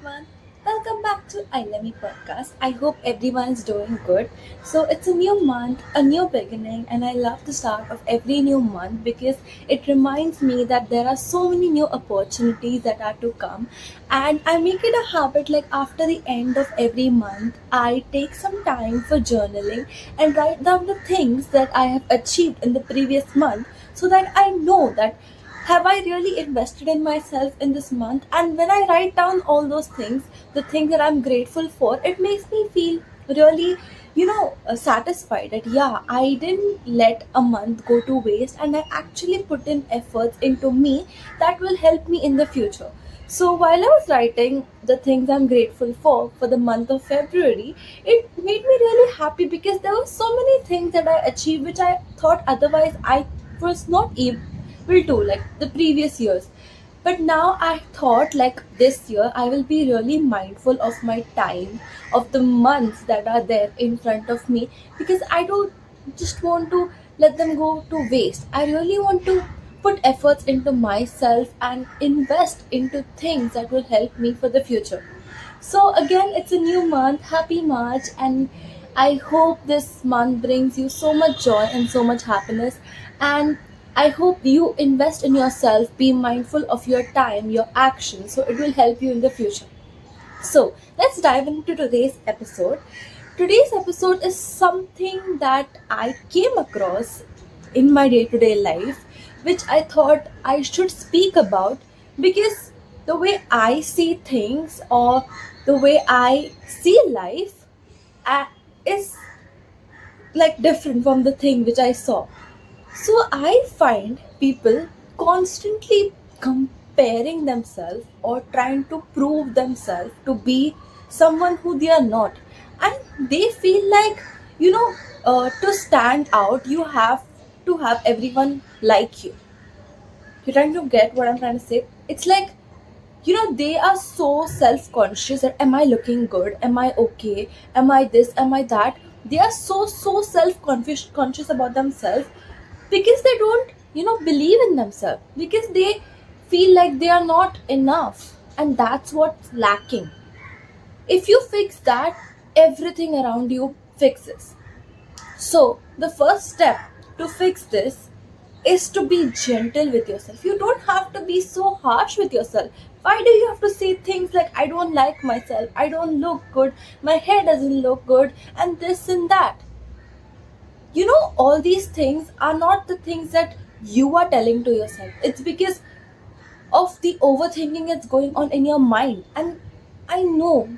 everyone. Welcome back to I Love Me podcast. I hope everyone is doing good. So it's a new month, a new beginning, and I love the start of every new month because it reminds me that there are so many new opportunities that are to come. And I make it a habit like after the end of every month, I take some time for journaling and write down the things that I have achieved in the previous month so that I know that have I really invested in myself in this month? And when I write down all those things, the things that I'm grateful for, it makes me feel really, satisfied that yeah, I didn't let a month go to waste and I actually put in efforts into me that will help me in the future. So while I was writing the things I'm grateful for the month of February, it made me really happy because there were so many things that I achieved which I thought otherwise I was not able will do like the previous years. But now I thought like this year I will be really mindful of my time, of the months that are there in front of me, because I don't just want to let them go to waste. I really want to put efforts into myself and invest into things that will help me for the future. So again, it's a new month. Happy March, and I hope this month brings you so much joy and so much happiness. And I hope you invest in yourself, be mindful of your time, your actions, so it will help you in the future. So let's dive into today's episode. Today's episode is something that I came across in my day to day life, which I thought I should speak about because the way I see things or the way I see life uh, is like different from the thing which I saw. So I find people constantly comparing themselves or trying to prove themselves to be someone who they are not. And they feel like, to stand out, you have to have everyone like you. You're trying to get what I'm trying to say? It's like, they are so self conscious that am I looking good? Am I okay? Am I this? Am I that? They are so self conscious about themselves because they don't believe in themselves, because they feel like they are not enough, and that's what's lacking. If you fix that, everything around you fixes. So the first step to fix this is to be gentle with yourself. You don't have to be so harsh with yourself. Why do you have to say things like I don't like myself, I don't look good, my hair doesn't look good, and this and that? All these things are not the things that you are telling to yourself. It's because of the overthinking that's going on in your mind. And I know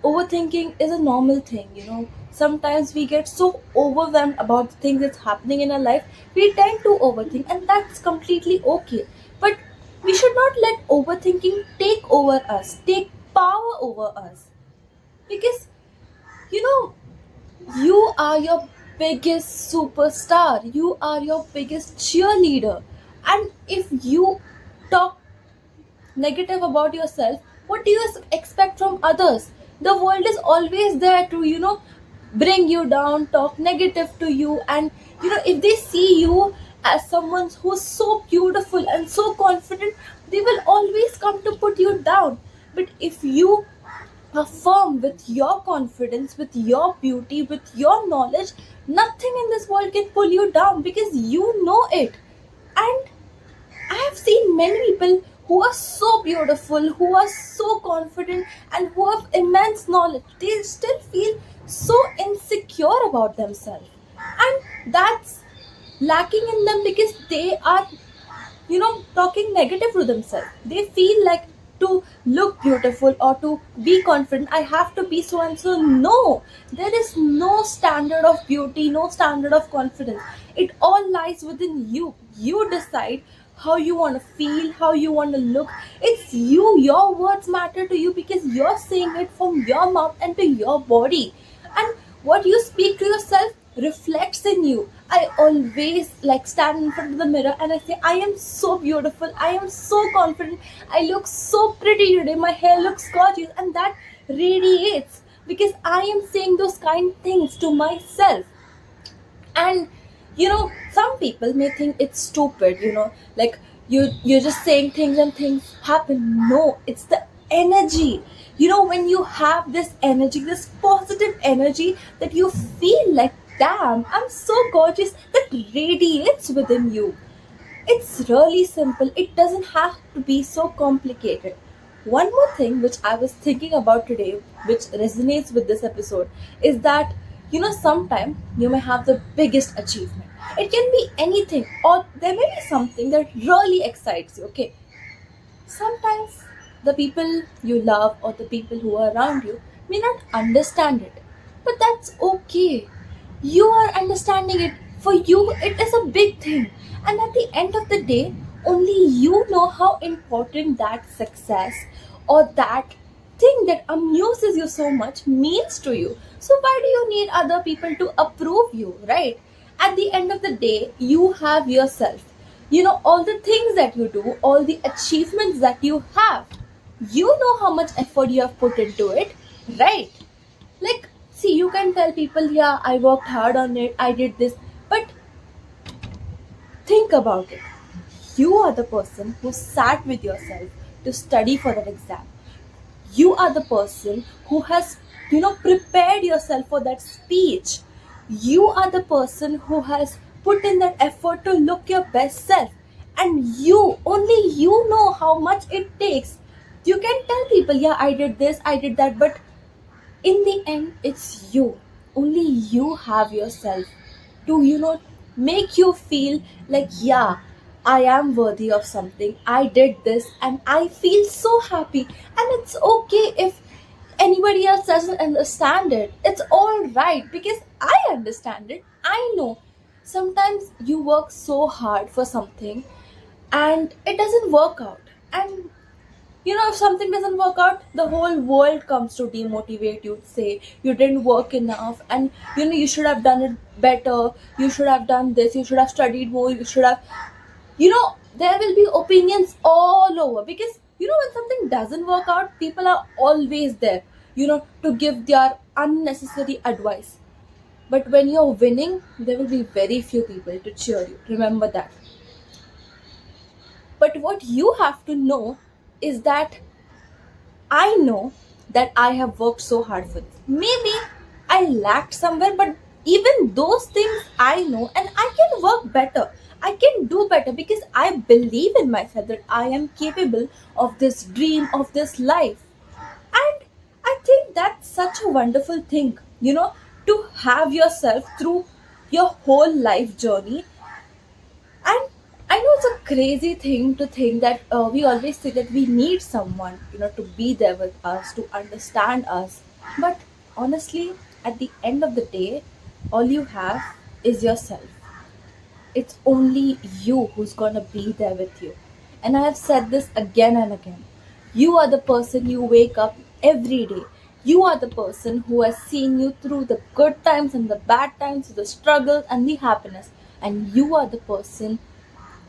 overthinking is a normal thing. Sometimes we get so overwhelmed about the things that's happening in our life, we tend to overthink, and that's completely okay. But we should not let overthinking take over us, take power over us, because you know you are your biggest superstar, you are your biggest cheerleader. And if you talk negative about yourself, what do you expect from others? The world is always there to bring you down, talk negative to you. And if they see you as someone who's so beautiful and so confident, they will always come to put you down. But if you affirm with your confidence, with your beauty, with your knowledge, nothing in this world can pull you down because you know it. And I have seen many people who are so beautiful, who are so confident, and who have immense knowledge. They still feel so insecure about themselves. And that's lacking in them because they are talking negative to themselves. They feel like to look beautiful or to be confident, I have to be so and so. No, there is no standard of beauty, no standard of confidence. It all lies within you. You decide how you want to feel, how you want to look. It's you. Your words matter to you because you're saying it from your mouth and to your body. And what you speak to yourself reflects in you. I always like stand in front of the mirror and I say, I am so beautiful, I am so confident, I look so pretty today, my hair looks gorgeous, and that radiates because I am saying those kind things to myself. And some people may think it's stupid, like you're just saying things and things happen. No, it's the energy. When you have this energy, this positive energy, that you feel like, damn, I'm so gorgeous, that radiates within you. It's really simple. It doesn't have to be so complicated. One more thing which I was thinking about today, which resonates with this episode, is that sometimes you may have the biggest achievement. It can be anything, or there may be something that really excites you. Okay, sometimes the people you love or the people who are around you may not understand it, but that's okay. You are understanding it. For you, it is a big thing. And at the end of the day, only you know how important that success or that thing that amuses you so much means to you. So, why do you need other people to approve you, right? At the end of the day, you have yourself. All the things that you do, all the achievements that you have, you know how much effort you have put into it, right? Like, see, you can tell people, yeah, I worked hard on it, I did this, but think about it. You are the person who sat with yourself to study for that exam. You are the person who has prepared yourself for that speech. You are the person who has put in that effort to look your best self, and you, only you know how much it takes. You can tell people, yeah, I did this, I did that, but in the end, it's you. Only you have yourself to make you feel like, yeah, I am worthy of something, I did this, and I feel so happy. And it's okay if anybody else doesn't understand it. It's all right, because I understand it. I know sometimes you work so hard for something and it doesn't work out, and if something doesn't work out, the whole world comes to demotivate you, say you didn't work enough, and you should have done it better, you should have done this, you should have studied more, you should have, there will be opinions all over, because when something doesn't work out, people are always there, to give their unnecessary advice. But when you're winning, there will be very few people to cheer you. Remember that. But what you have to know is that I know that I have worked so hard for this. Maybe I lacked somewhere, but even those things I know, and I can work better. I can do better because I believe in myself that I am capable of this dream, of this life. And I think that's such a wonderful thing, to have yourself through your whole life journey. And I know it's a crazy thing to think that we always say that we need someone, to be there with us, to understand us. But honestly, at the end of the day, all you have is yourself. It's only you who's gonna be there with you. And I have said this again and again. You are the person you wake up every day. You are the person who has seen you through the good times and the bad times, the struggles and the happiness. And you are the person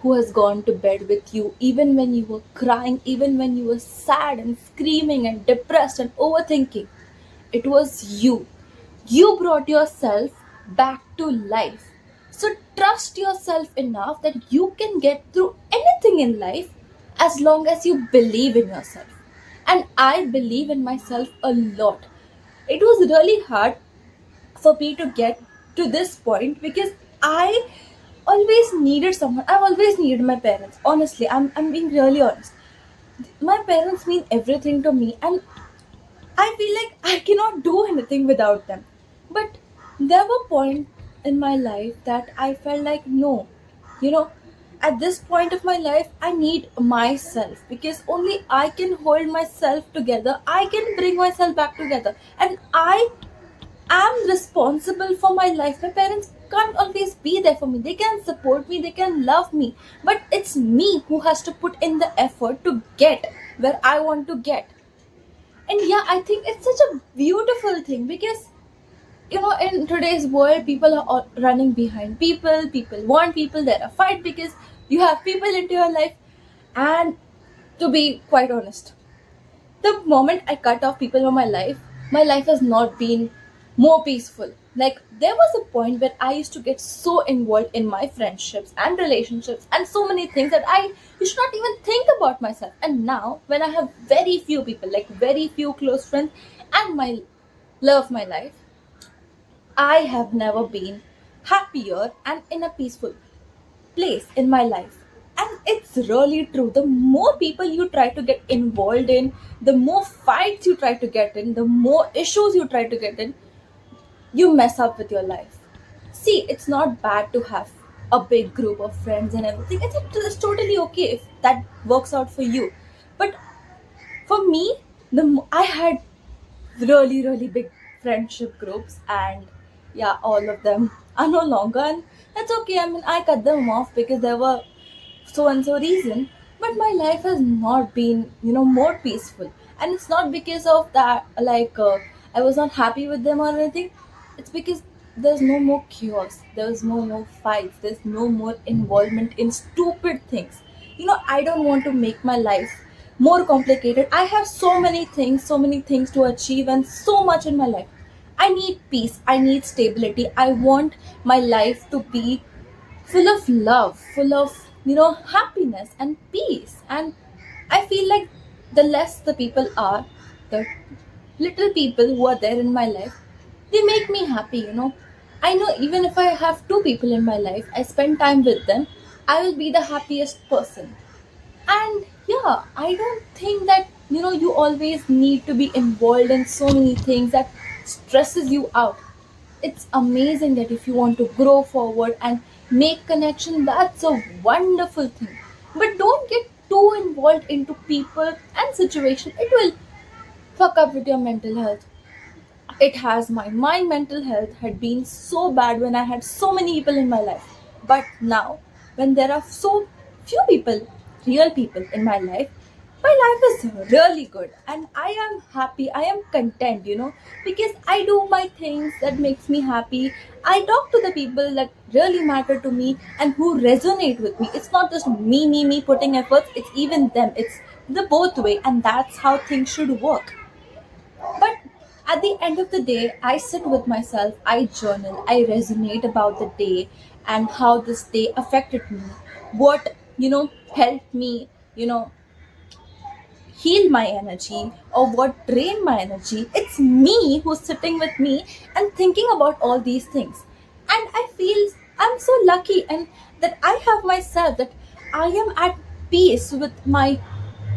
who has gone to bed with you even when you were crying, even when you were sad and screaming and depressed and overthinking. It was you. You brought yourself back to life. So trust yourself enough that you can get through anything in life as long as you believe in yourself. And I believe in myself a lot. It was really hard for me to get to this point because I always needed someone. I've always needed my parents. Honestly, I'm being really honest. My parents mean everything to me, and I feel like I cannot do anything without them. But there were points in my life that I felt like, no, you know, at this point of my life, I need myself, because only I can hold myself together. I can bring myself back together. And I am responsible for my life. My parents can't always be there for me. They can support me, they can love me. But it's me who has to put in the effort to get where I want to get. And yeah, I think it's such a beautiful thing because in today's world, people are all running behind people. People want people. There are fight because you have people into your life. And to be quite honest, the moment I cut off people from my life has not been more peaceful. Like, there was a point where I used to get so involved in my friendships and relationships and so many things that I used to not even think about myself. And now, when I have very few people, like very few close friends, and my love of my life, I have never been happier and in a peaceful place in my life. And it's really true. The more people you try to get involved in, the more fights you try to get in, the more issues you try to get in, you mess up with your life. See, it's not bad to have a big group of friends and everything. It's totally okay if that works out for you. But for me, I had really big friendship groups, and yeah, all of them are no longer, and that's okay. I mean, I cut them off because there were so and so reason, but my life has not been, more peaceful. And it's not because of that, like, I was not happy with them or anything. It's because there's no more chaos, there's no more fights, there's no more involvement in stupid things. I don't want to make my life more complicated. I have so many things to achieve, and so much in my life. I need peace, I need stability. I want my life to be full of love, full of, happiness and peace. And I feel like the less the people are, the little people who are there in my life, they make me happy. I know even if I have two people in my life, I spend time with them, I will be the happiest person. And yeah, I don't think that, you always need to be involved in so many things that stresses you out. It's amazing that if you want to grow forward and make connection, that's a wonderful thing. But don't get too involved into people and situation. It will fuck up with your mental health. It has. My mental health had been so bad when I had so many people in my life. But now, when there are so few people, real people in my life, my life is really good, and I am happy, I am content, because I do my things that makes me happy. I talk to the people that really matter to me and who resonate with me. It's not just me putting efforts, it's even them. It's the both way, and that's how things should work. But at the end of the day, I sit with myself, I journal, I resonate about the day and how this day affected me. What, helped me, heal my energy, or what drained my energy. It's me who's sitting with me and thinking about all these things. And I feel I'm so lucky, and that I have myself, that I am at peace with my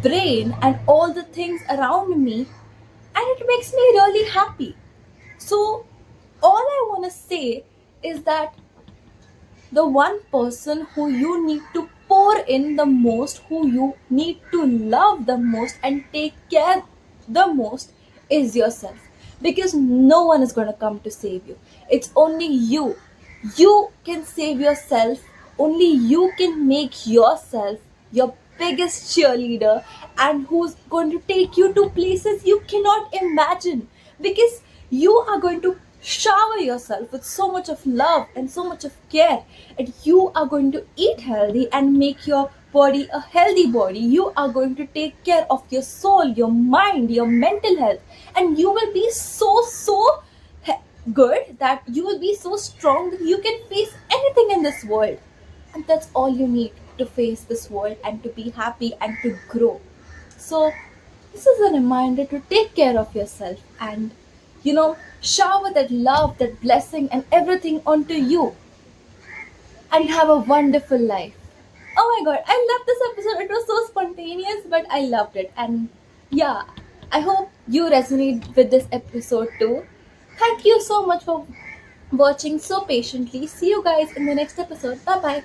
brain and all the things around me, and it makes me really happy. So, all I want to say is that the one person who you need to pour in the most, who you need to love the most and take care the most, is yourself. Because no one is going to come to save you. It's only you. You can save yourself. Only you can make yourself your biggest cheerleader, and who's going to take you to places you cannot imagine. Because you are going to shower yourself with so much of love and so much of care, and you are going to eat healthy and make your body a healthy body. You are going to take care of your soul, your mind, your mental health, and you will be so good, that you will be so strong that you can face anything in this world. And that's all you need to face this world and to be happy and to grow. So, this is a reminder to take care of yourself and, shower that love, that blessing, and everything onto you, and have a wonderful life. Oh my god, I love this episode. It was so spontaneous, but I loved it. And yeah, I hope you resonate with this episode too. Thank you so much for watching so patiently. See you guys in the next episode. Bye bye.